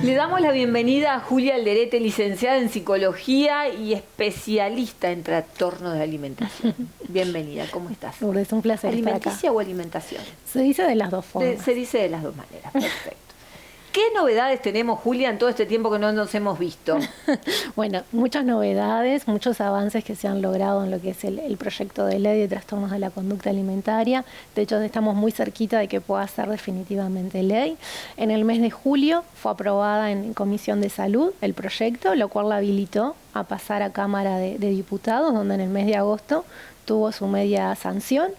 Le damos la bienvenida a Julia Alderete, licenciada en Psicología y especialista en trastornos de alimentación. Bienvenida, ¿cómo estás? Es un placer estar acá. ¿Alimenticia o alimentación? Se dice de las dos formas. Se dice de las dos maneras, perfecto. ¿Qué novedades tenemos, Julia, en todo este tiempo que no nos hemos visto? Bueno, muchas novedades, muchos avances que se han logrado en lo que es el proyecto de ley de trastornos de la conducta alimentaria. De hecho, estamos muy cerquita de que pueda ser definitivamente ley. En el mes de julio fue aprobada en Comisión de Salud el proyecto, lo cual la habilitó a pasar a Cámara de Diputados, donde en el mes de agosto tuvo su media sanción.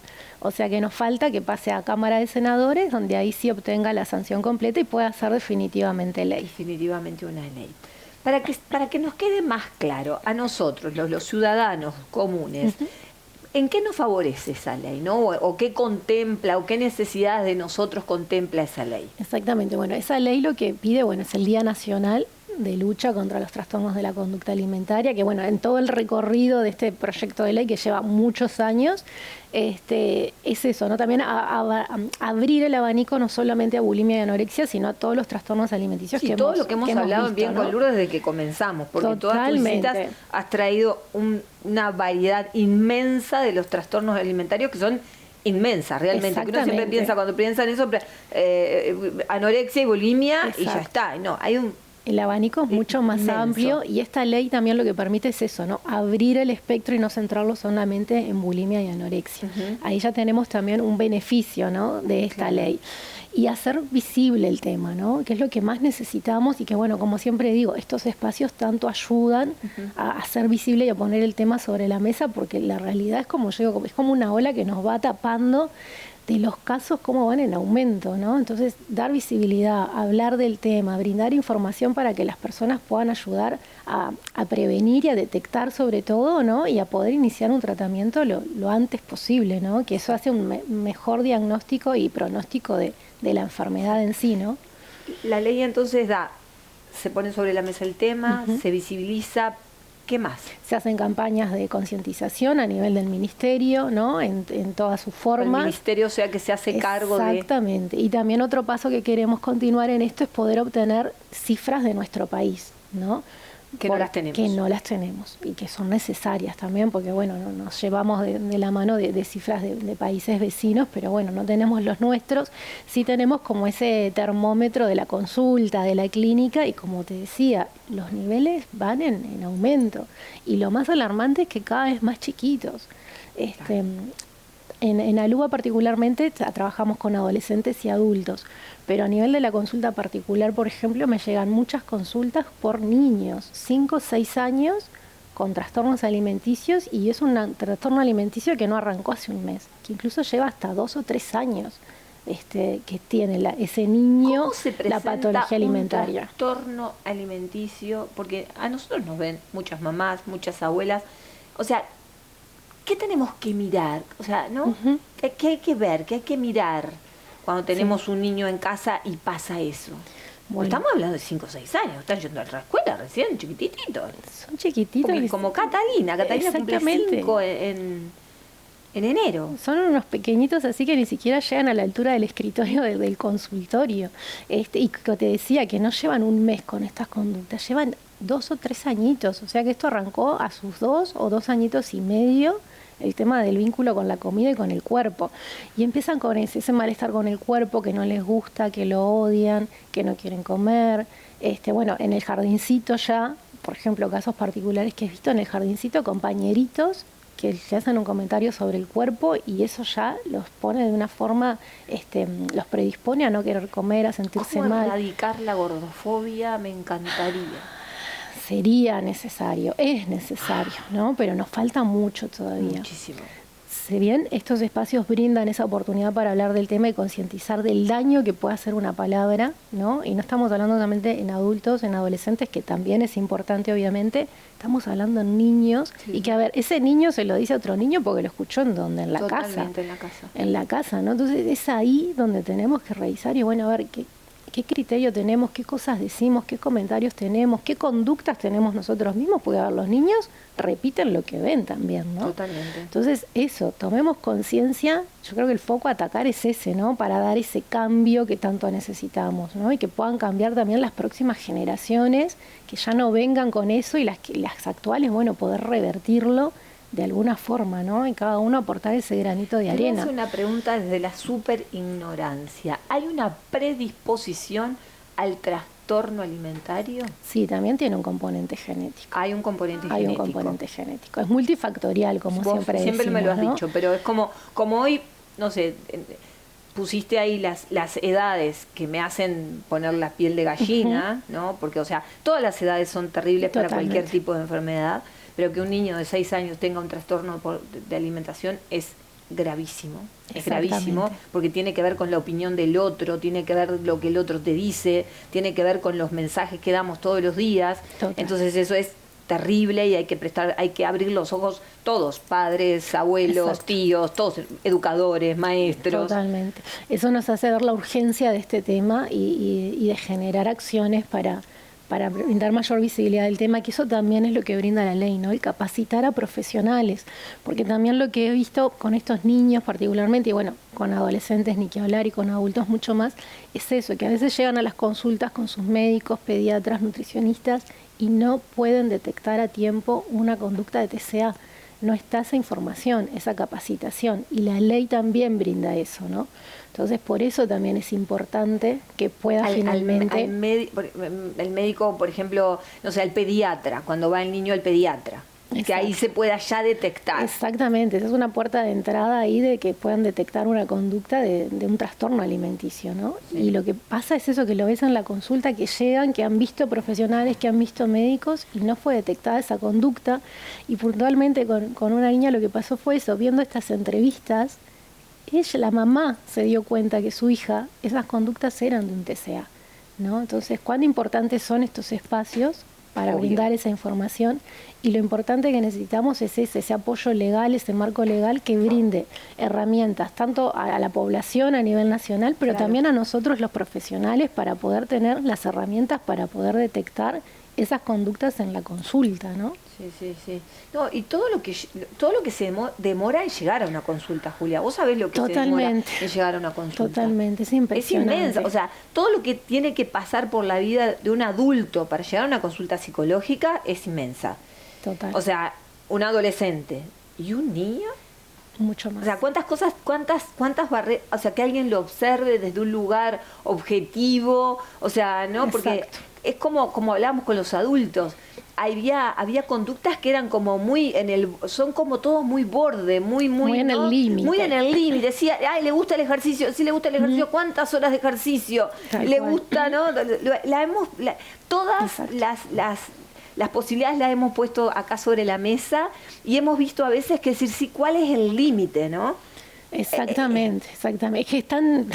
O sea que nos falta que pase a Cámara de Senadores, donde ahí sí obtenga la sanción completa y pueda ser definitivamente ley. Definitivamente una ley. Para que nos quede más claro a nosotros, los ciudadanos comunes, ¿en qué nos favorece esa ley, ¿no? O qué contempla, o qué necesidades de nosotros contempla esa ley? Exactamente. Bueno, esa ley lo que pide, es el Día Nacional de lucha contra los trastornos de la conducta alimentaria, que en todo el recorrido de este proyecto de ley que lleva muchos años, es eso, ¿no? También abrir el abanico no solamente a bulimia y anorexia, sino a todos los trastornos alimenticios que todo lo que hemos hablado visto, Bien con Lourdes desde que comenzamos, porque todas tus citas has traído una variedad inmensa de los trastornos alimentarios que son inmensas realmente, que uno siempre piensa, cuando piensa en eso, anorexia y bulimia. Exacto. Y ya está, no, hay el abanico es mucho más amplio y esta ley también lo que permite es eso, ¿no? Abrir el espectro y no centrarlo solamente en bulimia y anorexia. Ahí ya tenemos también un beneficio, ¿no? De esta ley. Y hacer visible el tema, ¿no? Que es lo que más necesitamos y que, como siempre digo, estos espacios tanto ayudan a hacer visible y a poner el tema sobre la mesa, porque la realidad es como yo digo, es como una ola que nos va tapando de los casos cómo van en aumento, ¿no? Entonces, dar visibilidad, hablar del tema, brindar información para que las personas puedan ayudar a prevenir y a detectar sobre todo, ¿no? Y a poder iniciar un tratamiento lo antes posible, ¿no? Que eso hace un mejor diagnóstico y pronóstico de la enfermedad en sí, ¿no? La ley entonces se pone sobre la mesa el tema, se visibiliza. ¿Qué más? Se hacen campañas de concientización a nivel del ministerio, ¿no? En todas sus formas. El ministerio, o sea, que se hace cargo de... Exactamente. Y también otro paso que queremos continuar en esto es poder obtener cifras de nuestro país, ¿no? Que no las tenemos. Que no las tenemos y que son necesarias también, porque nos llevamos de la mano de cifras de países vecinos, pero no tenemos los nuestros. Sí tenemos como ese termómetro de la consulta, de la clínica, y como te decía, los niveles van en aumento. Y lo más alarmante es que cada vez más chiquitos. En Aluba particularmente trabajamos con adolescentes y adultos, pero a nivel de la consulta particular, por ejemplo, me llegan muchas consultas por niños, 5 o 6 años, con trastornos alimenticios, y es un trastorno alimenticio que no arrancó hace un mes, que incluso lleva hasta 2 o 3 años que tiene ese niño. ¿Cómo se presenta la patología alimentaria? Un trastorno alimenticio, porque a nosotros nos ven muchas mamás, muchas abuelas, o sea, ¿qué tenemos que mirar? O sea, ¿no? ¿Qué hay que ver? ¿Qué hay que mirar cuando tenemos un niño en casa y pasa eso? Estamos hablando de 5 o 6 años, están yendo a la escuela recién, chiquititos. Son chiquititos. Porque como Catalina cumple 5 en enero. Son unos pequeñitos así que ni siquiera llegan a la altura del escritorio del consultorio. Y como te decía, que no llevan un mes con estas conductas, llevan 2 o 3 añitos. O sea que esto arrancó a sus 2 o 2 añitos y medio, el tema del vínculo con la comida y con el cuerpo. Y empiezan con ese malestar con el cuerpo, que no les gusta, que lo odian, que no quieren comer. En el jardincito ya, por ejemplo, casos particulares que he visto en el jardincito, compañeritos que le hacen un comentario sobre el cuerpo y eso ya los pone de una forma, los predispone a no querer comer, a sentirse mal. Erradicar la gordofobia me encantaría. Sería necesario, es necesario, ¿no? Pero nos falta mucho todavía. Muchísimo. Si bien estos espacios brindan esa oportunidad para hablar del tema y concientizar del daño que puede hacer una palabra, ¿no? Y no estamos hablando solamente en adultos, en adolescentes, que también es importante obviamente, estamos hablando en niños, y que ese niño se lo dice a otro niño porque lo escuchó en la casa. En la casa. En la casa, ¿no? Entonces es ahí donde tenemos que revisar y a ver qué criterio tenemos, qué cosas decimos, qué comentarios tenemos, qué conductas tenemos nosotros mismos, porque a ver, los niños repiten lo que ven también, ¿no? Totalmente. Entonces, eso, tomemos conciencia, yo creo que el foco a atacar es ese, ¿no? Para dar ese cambio que tanto necesitamos, ¿no? Y que puedan cambiar también las próximas generaciones, que ya no vengan con eso y las actuales, bueno, poder revertirlo de alguna forma, ¿no? Y cada uno aportar ese granito de arena. Te voy a hacer una pregunta desde la super ignorancia. ¿Hay una predisposición al trastorno alimentario? Sí, también tiene un componente genético. Hay un componente Hay genético. un componente genético. Es multifactorial, como Vos siempre siempre decimos, me lo has ¿no? dicho, pero es como hoy, no sé, pusiste ahí las edades que me hacen poner la piel de gallina, ¿no? Porque, o sea, todas las edades son terribles para cualquier tipo de enfermedad, pero que un niño de 6 años tenga un trastorno de alimentación es gravísimo. Es gravísimo porque tiene que ver con la opinión del otro, tiene que ver lo que el otro te dice, tiene que ver con los mensajes que damos todos los días. Total. Entonces eso es terrible y hay que abrir los ojos todos, padres, abuelos, tíos, todos, educadores, maestros. Totalmente. Eso nos hace ver la urgencia de este tema y de generar acciones para brindar mayor visibilidad del tema, que eso también es lo que brinda la ley, ¿no? El capacitar a profesionales, porque también lo que he visto con estos niños particularmente, y bueno, con adolescentes ni que hablar y con adultos mucho más, es eso, que a veces llegan a las consultas con sus médicos, pediatras, nutricionistas y no pueden detectar a tiempo una conducta de TCA. No está esa información, esa capacitación, y la ley también brinda eso, ¿no? Entonces, por eso también es importante que pueda finalmente... el médico, por ejemplo, no sé, el pediatra, cuando va el niño al pediatra, que ahí se pueda ya detectar. Exactamente, esa es una puerta de entrada ahí de que puedan detectar una conducta de un trastorno alimenticio, ¿no? Sí. Y lo que pasa es eso, que lo ves en la consulta, que llegan, que han visto profesionales, que han visto médicos y no fue detectada esa conducta. Y puntualmente con una niña lo que pasó fue eso, viendo estas entrevistas, la mamá se dio cuenta que su hija, esas conductas eran de un TCA, ¿no? Entonces, ¿cuán importantes son estos espacios para brindar esa información? Y lo importante que necesitamos es ese apoyo legal, ese marco legal que brinde herramientas tanto a la población a nivel nacional, pero también a nosotros los profesionales para poder tener las herramientas para poder detectar esas conductas en la consulta, ¿no? Sí. No, y todo lo que se demora en llegar a una consulta, Julia. ¿Vos sabés lo que se demora en llegar a una consulta? Totalmente, es impresionante. Es inmensa. O sea, todo lo que tiene que pasar por la vida de un adulto para llegar a una consulta psicológica es inmensa. Total. O sea, un adolescente y un niño. Mucho más. O sea, cuántas barreras, o sea, que alguien lo observe desde un lugar objetivo, o sea, ¿no? Exacto. Porque es como hablábamos con los adultos. Había conductas que eran como muy son como todos muy borde, muy en ¿no? el límite. Muy en el límite. Decía, ay, le gusta el ejercicio, sí le gusta el ejercicio, ¿cuántas horas de ejercicio? Le gusta, ¿no? Todas las posibilidades las hemos puesto acá sobre la mesa y hemos visto a veces que decir, sí, ¿cuál es el límite, no? Exactamente. Es que es tan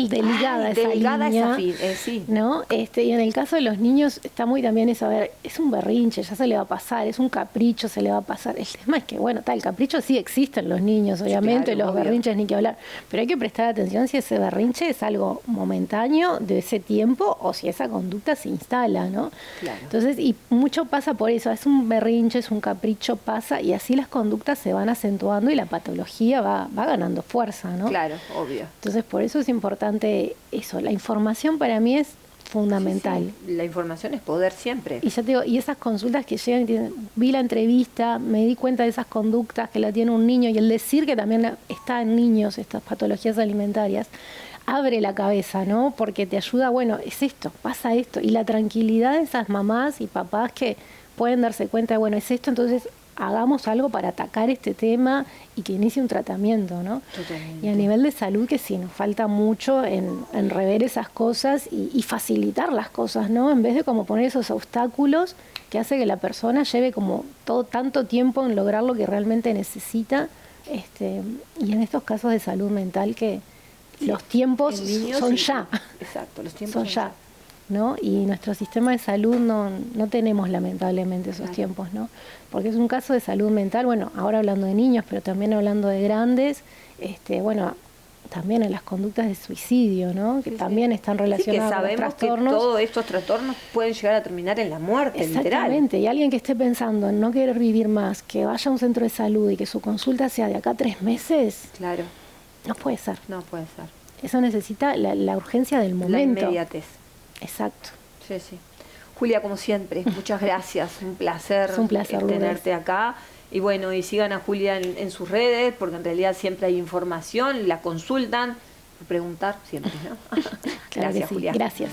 delicada esa línea, sí. ¿no? Y en el caso de los niños está muy también eso, a ver, es un berrinche, ya se le va a pasar, es un capricho, se le va a pasar. El tema es que, bueno, el capricho sí existe en los niños, obviamente, claro, los berrinches ni que hablar, pero hay que prestar atención si ese berrinche es algo momentáneo de ese tiempo o si esa conducta se instala, ¿no? Claro. Entonces, y mucho pasa por eso, es un berrinche, es un capricho, pasa, y así las conductas se van acentuando y la patología va ganando fuerza, ¿no? Claro, obvio. Entonces, por eso es importante eso. La información para mí es fundamental. Sí. La información es poder siempre. Y ya te digo, y esas consultas que llegan y dicen, vi la entrevista, me di cuenta de esas conductas que la tiene un niño, y el decir que también está en niños estas patologías alimentarias, abre la cabeza, ¿no? Porque te ayuda, bueno, es esto, pasa esto. Y la tranquilidad de esas mamás y papás que pueden darse cuenta de, bueno, es esto, entonces hagamos algo para atacar este tema y que inicie un tratamiento, ¿no? Totalmente. Y a nivel de salud, que sí, nos falta mucho en rever esas cosas y facilitar las cosas, ¿no? En vez de como poner esos obstáculos que hace que la persona lleve como tanto tiempo en lograr lo que realmente necesita, y en estos casos de salud mental que los tiempos son ya. Exacto, los tiempos son ya. ¿No? Y nuestro sistema de salud no tenemos lamentablemente esos tiempos, ¿no? Porque es un caso de salud mental, bueno, ahora hablando de niños, pero también hablando de grandes, bueno, también en las conductas de suicidio, ¿no? Que también están relacionadas con los trastornos. Que todos estos trastornos pueden llegar a terminar en la muerte, literal. Exactamente, y alguien que esté pensando en no querer vivir más, que vaya a un centro de salud y que su consulta sea de acá a 3 meses, claro, no puede ser. No puede ser. Eso necesita la urgencia del momento. La inmediatez. Exacto. Sí, sí. Julia, como siempre, muchas gracias. Un placer, tenerte acá. Y bueno, y sigan a Julia en sus redes, porque en realidad siempre hay información, la consultan, preguntar siempre, ¿no? Claro Gracias, que sí. Julia. Gracias.